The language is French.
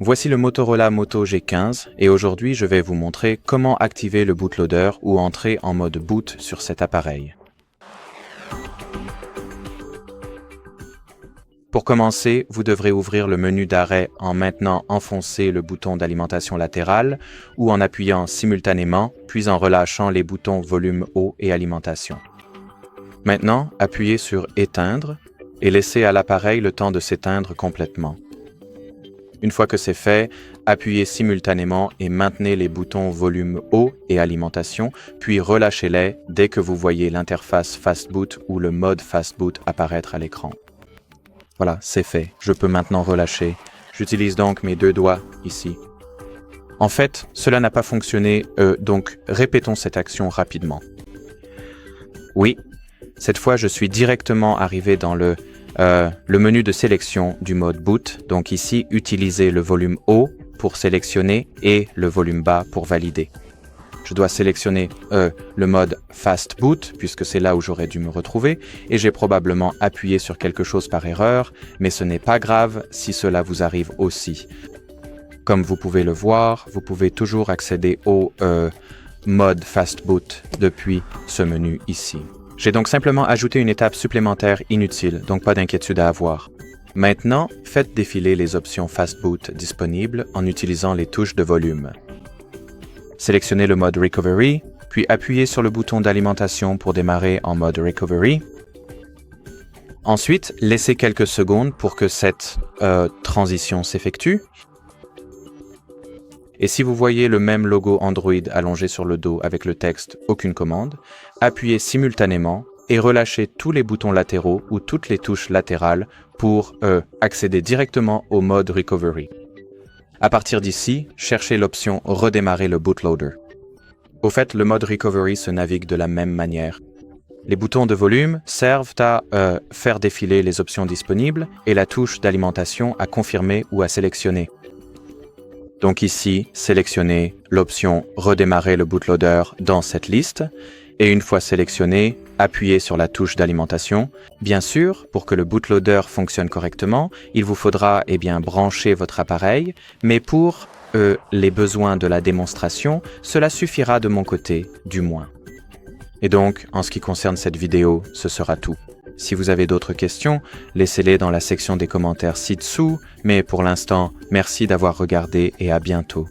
Voici le Motorola Moto G15 et aujourd'hui je vais vous montrer comment activer le bootloader ou entrer en mode boot sur cet appareil. Pour commencer, vous devrez ouvrir le menu d'arrêt en maintenant enfoncer le bouton d'alimentation latérale ou en appuyant simultanément, puis en relâchant les boutons volume haut et alimentation. Maintenant, appuyez sur Éteindre et laissez à l'appareil le temps de s'éteindre complètement. Une fois que c'est fait, appuyez simultanément et maintenez les boutons volume haut et alimentation, puis relâchez-les dès que vous voyez l'interface Fastboot ou le mode Fastboot apparaître à l'écran. Voilà, c'est fait. Je peux maintenant relâcher. J'utilise donc mes deux doigts ici. En fait, cela n'a pas fonctionné, donc répétons cette action rapidement. Oui, cette fois je suis directement arrivé dans le menu de sélection du mode boot. Donc ici, utilisez le volume haut pour sélectionner et le volume bas pour valider. Je dois sélectionner le mode Fast Boot, puisque c'est là où j'aurais dû me retrouver, et j'ai probablement appuyé sur quelque chose par erreur, mais ce n'est pas grave si cela vous arrive aussi. Comme vous pouvez le voir, vous pouvez toujours accéder au mode Fast Boot depuis ce menu ici. J'ai donc simplement ajouté une étape supplémentaire inutile, donc pas d'inquiétude à avoir. Maintenant, faites défiler les options Fast Boot disponibles en utilisant les touches de volume. Sélectionnez le mode Recovery, puis appuyez sur le bouton d'alimentation pour démarrer en mode Recovery. Ensuite, laissez quelques secondes pour que cette transition s'effectue. Et si vous voyez le même logo Android allongé sur le dos avec le texte « Aucune commande », appuyez simultanément et relâchez tous les boutons latéraux ou toutes les touches latérales pour accéder directement au mode Recovery. À partir d'ici, cherchez l'option « Redémarrer le bootloader ». Au fait, le mode Recovery se navigue de la même manière. Les boutons de volume servent à faire défiler les options disponibles et la touche d'alimentation à confirmer ou à sélectionner. Donc ici, sélectionnez l'option « Redémarrer le bootloader » dans cette liste et une fois sélectionné, appuyez sur la touche d'alimentation. Bien sûr, pour que le bootloader fonctionne correctement, il vous faudra brancher votre appareil, mais pour les besoins de la démonstration, cela suffira de mon côté, du moins. Et donc, en ce qui concerne cette vidéo, ce sera tout. Si vous avez d'autres questions, laissez-les dans la section des commentaires ci-dessous, mais pour l'instant, merci d'avoir regardé et à bientôt.